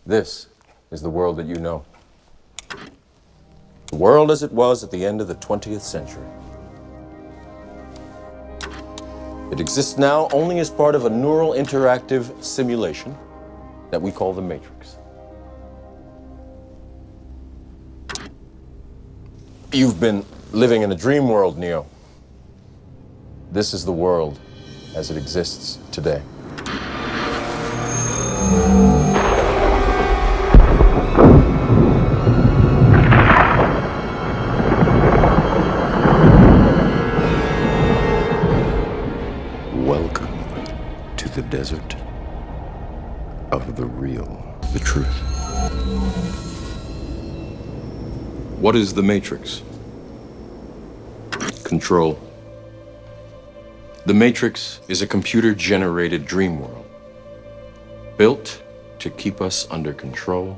This is the world that you know. The world as it was at the end of the 20th century. It exists now only as part of a neural interactive simulation that we call the Matrix. You've been living in a dream world, Neo. This is the world as it exists today. Welcome to the desert of the real, the truth. What is the Matrix? Control. The Matrix is a computer-generated dream world, built to keep us under control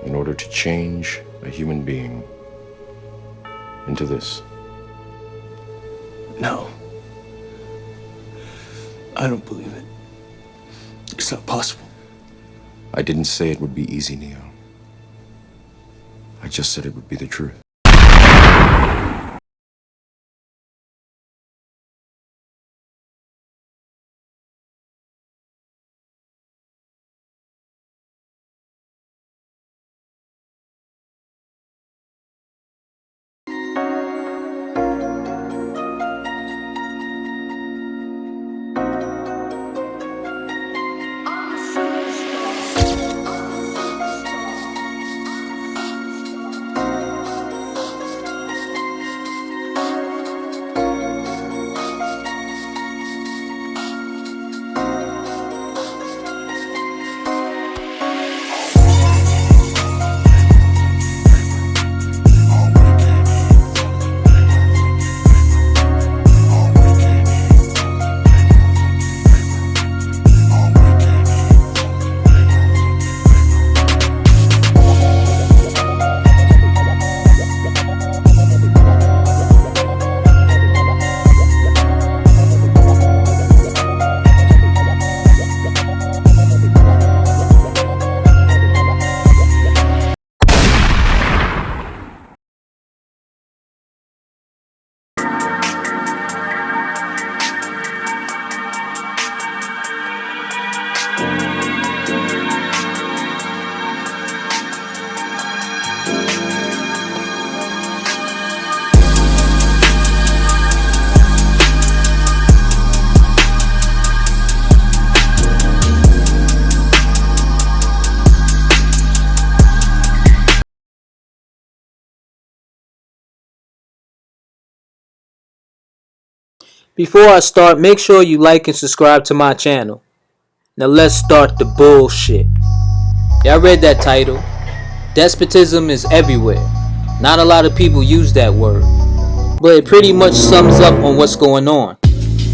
in order to change a human being into this. No. I don't believe it. It's not possible. I didn't say it would be easy, Neo. I just said it would be the truth. Before I start, make sure you like and subscribe to my channel. Now let's start the bullshit. Y'all read that title. Despotism is everywhere. Not a lot of people use that word, but it pretty much sums up on what's going on.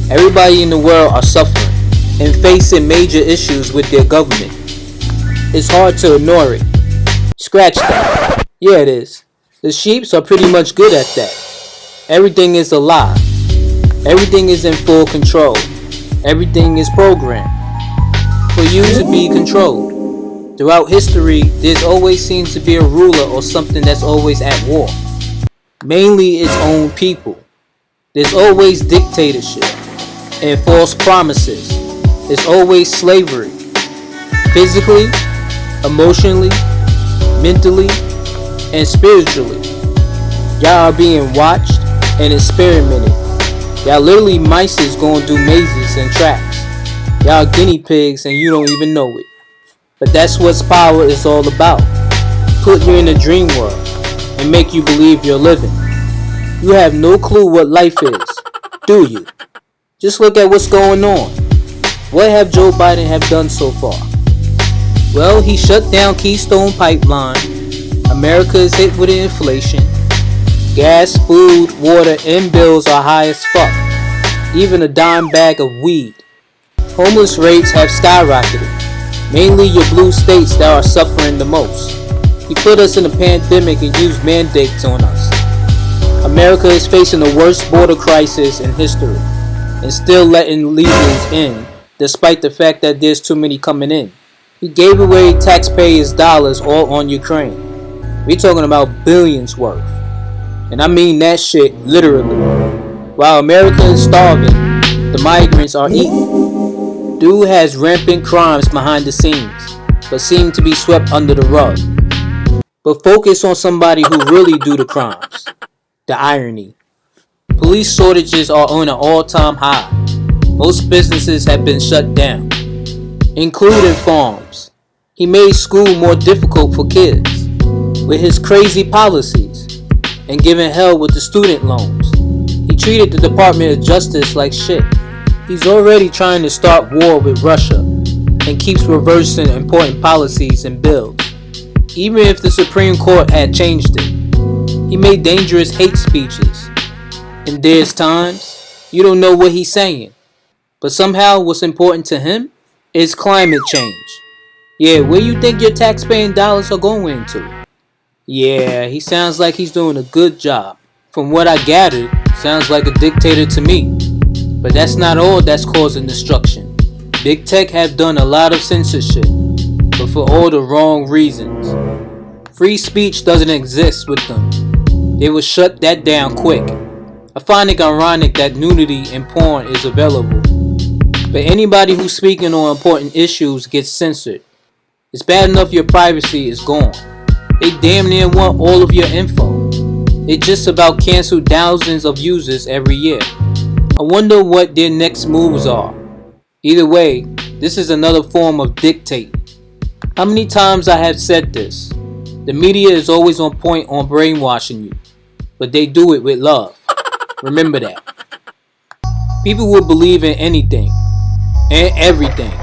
Everybody in the world are suffering and facing major issues with their government. It's hard to ignore it. Scratch that. Yeah, it is. The sheeps are pretty much good at that. Everything is a lie. Everything is in full control. Everything is programmed for you to be controlled. Throughout history, there's always seems to be a ruler or something that's always at war. Mainly its own people. There's always dictatorship and false promises. There's always slavery. Physically, emotionally, mentally, and spiritually. Y'all are being watched and experimented. Y'all literally mice is going through mazes and traps. Y'all guinea pigs and you don't even know it. But that's what power is all about. Put you in a dream world and make you believe you're living. You have no clue what life is, do you? Just look at what's going on. What have Joe Biden have done so far? Well, he shut down Keystone Pipeline. America is hit with inflation. Gas, food, water, and bills are high as fuck. Even a dime bag of weed. Homeless rates have skyrocketed. Mainly your blue states that are suffering the most. He put us in a pandemic and used mandates on us. America is facing the worst border crisis in history and still letting illegals in, despite the fact that there's too many coming in. He gave away taxpayers' dollars all on Ukraine. We talking about billions worth. And I mean that shit literally. While America is starving, the migrants are eating. Dude has rampant crimes behind the scenes, but seem to be swept under the rug. But focus on somebody who really do the crimes. The irony. Police shortages are on an all-time high. Most businesses have been shut down, including farms. He made school more difficult for kids with his crazy policies and giving hell with the student loans. He treated the Department of Justice like shit. He's already trying to start war with Russia and keeps reversing important policies and bills, even if the Supreme Court had changed it. He made dangerous hate speeches, and there's times you don't know what he's saying, but somehow what's important to him is climate change. Yeah, where you think your taxpaying dollars are going to? Yeah, he sounds like he's doing a good job. From what I gathered, sounds like a dictator to me. But that's not all that's causing destruction. Big tech have done a lot of censorship, but for all the wrong reasons. Free speech doesn't exist with them. They will shut that down quick. I find it ironic that nudity and porn is available, but anybody who's speaking on important issues gets censored. It's bad enough your privacy is gone. They damn near want all of your info. They just about cancel thousands of users every year. I wonder what their next moves are. Either way, this is another form of dictate. How many times I have said this? The media is always on point on brainwashing you, but they do it with love. Remember that. People will believe in anything and everything,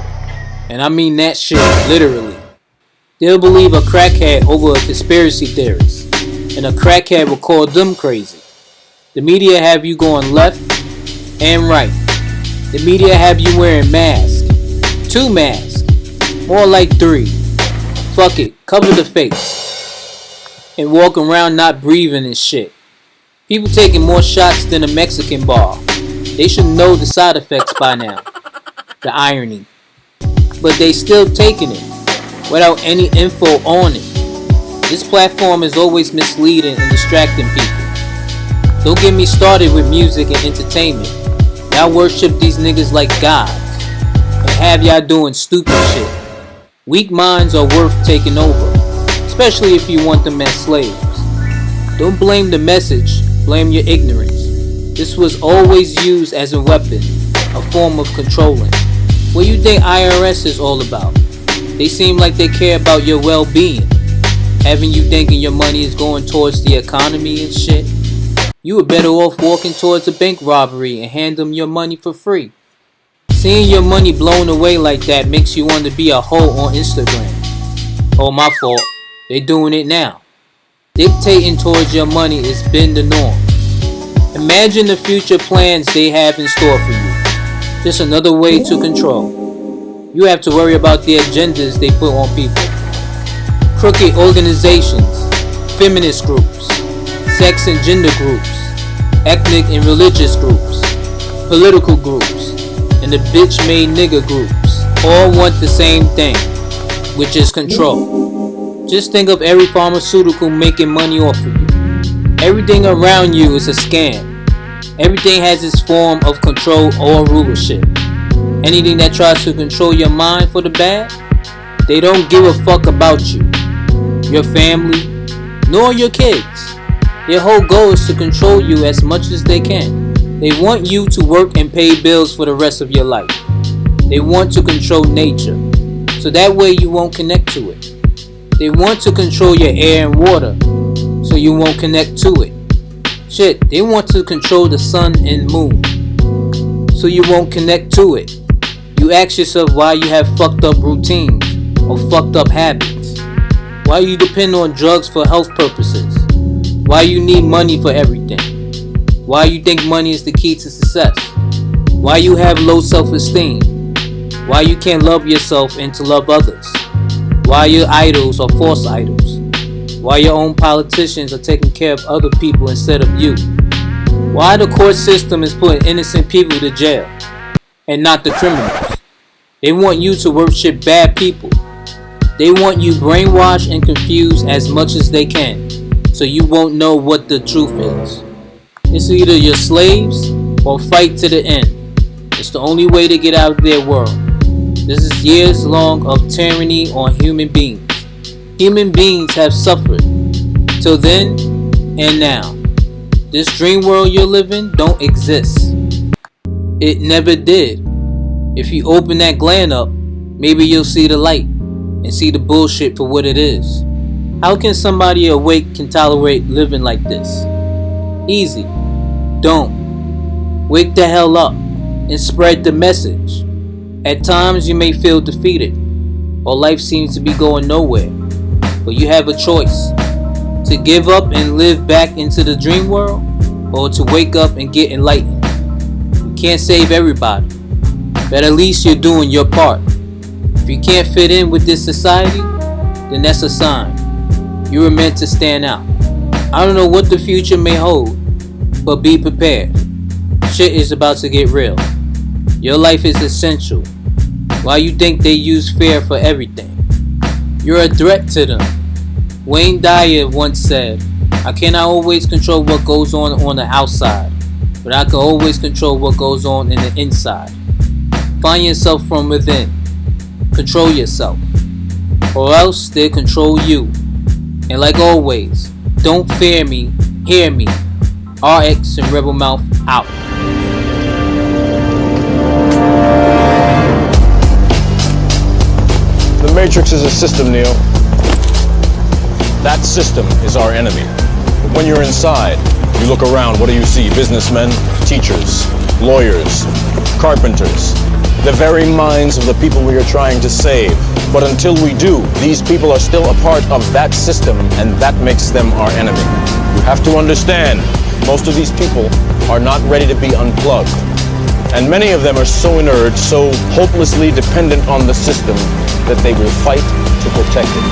and I mean that shit literally. They'll believe a crackhead over a conspiracy theorist, and a crackhead will call them crazy. The media have you going left and right. The media have you wearing masks. 2 masks. More like 3. Fuck it, cover the face. And walk around not breathing and shit. People taking more shots than a Mexican bar. They should know the side effects by now. The irony. But they still taking it without any info on it. This platform is always misleading and distracting people. Don't get me started with music and entertainment. Y'all worship these niggas like gods and have y'all doing stupid shit. Weak minds are worth taking over, especially if you want them as slaves. Don't blame the message, blame your ignorance. This was always used as a weapon, a form of controlling. What you think IRS is all about? They seem like they care about your well-being, having you thinking your money is going towards the economy and shit. You were better off walking towards a bank robbery and hand them your money for free. Seeing your money blown away like that makes you want to be a hoe on Instagram. Oh, my fault. They doing it now. Dictating towards your money has been the norm. Imagine the future plans they have in store for you. Just another way to control. You have to worry about the agendas they put on people. Crooked organizations, feminist groups, sex and gender groups, ethnic and religious groups, political groups, and the bitch-made nigga groups all want the same thing, which is control. Just think of every pharmaceutical making money off of you. Everything around you is a scam. Everything has its form of control or rulership. Anything that tries to control your mind for the bad, they don't give a fuck about you, your family, nor your kids. Their whole goal is to control you as much as they can. They want you to work and pay bills for the rest of your life. They want to control nature, so that way you won't connect to it. They want to control your air and water, so you won't connect to it. Shit, they want to control the sun and moon, so you won't connect to it. You ask yourself why you have fucked up routines or fucked up habits. Why you depend on drugs for health purposes. Why you need money for everything. Why you think money is the key to success. Why you have low self-esteem. Why you can't love yourself and to love others. Why your idols are false idols. Why your own politicians are taking care of other people instead of you. Why the court system is putting innocent people to jail and not the criminals. They want you to worship bad people They want you brainwashed and confused as much as they can, so you won't know what the truth is. It's either your slaves or fight to the end. It's the only way to get out of their world. This is years long of tyranny on human beings. Human beings have suffered till then and now. This dream world you're living don't exist. It never did. If you open that gland up, maybe you'll see the light and see the bullshit for what it is. How can somebody awake can tolerate living like this? Easy. Don't. Wake the hell up and spread the message. At times you may feel defeated or life seems to be going nowhere, but you have a choice to give up and live back into the dream world, or to wake up and get enlightened. You can't save everybody, but at least you're doing your part. If you can't fit in with this society, then that's a sign. You were meant to stand out. I don't know what the future may hold, but be prepared. Shit is about to get real. Your life is essential. Why you think they use fear for everything? You're a threat to them. Wayne Dyer once said, I cannot always control what goes on the outside, but I can always control what goes on in the inside. Find yourself from within. Control yourself, or else they'll control you. And like always, don't fear me, hear me. R-X and Rebel Mouth out. The Matrix is a system, Neo. That system is our enemy. But when you're inside, you look around, what do you see? Businessmen, teachers, lawyers, carpenters, the very minds of the people we are trying to save. But until we do, these people are still a part of that system, and that makes them our enemy. You have to understand, most of these people are not ready to be unplugged. And many of them are so inert, so hopelessly dependent on the system, that they will fight to protect it.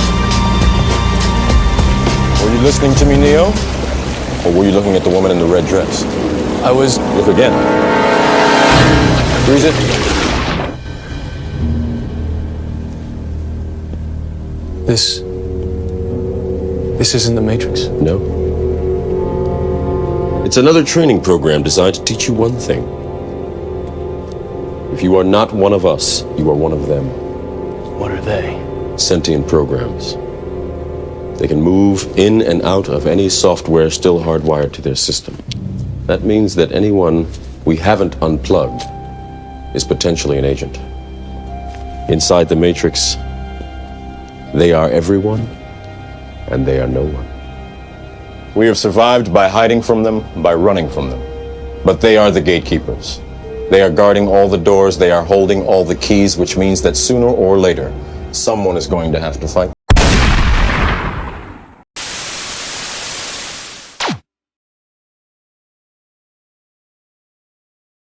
Were you listening to me, Neo? Or were you looking at the woman in the red dress? I was... Look again. Freeze it. This isn't the Matrix. No. It's another training program designed to teach you one thing. If you are not one of us, you are one of them. What are they? Sentient programs. They can move in and out of any software still hardwired to their system. That means that anyone we haven't unplugged is potentially an agent. Inside the Matrix, they are everyone, and they are no one. We have survived by hiding from them, by running from them. But they are the gatekeepers. They are guarding all the doors, they are holding all the keys, which means that sooner or later, someone is going to have to fight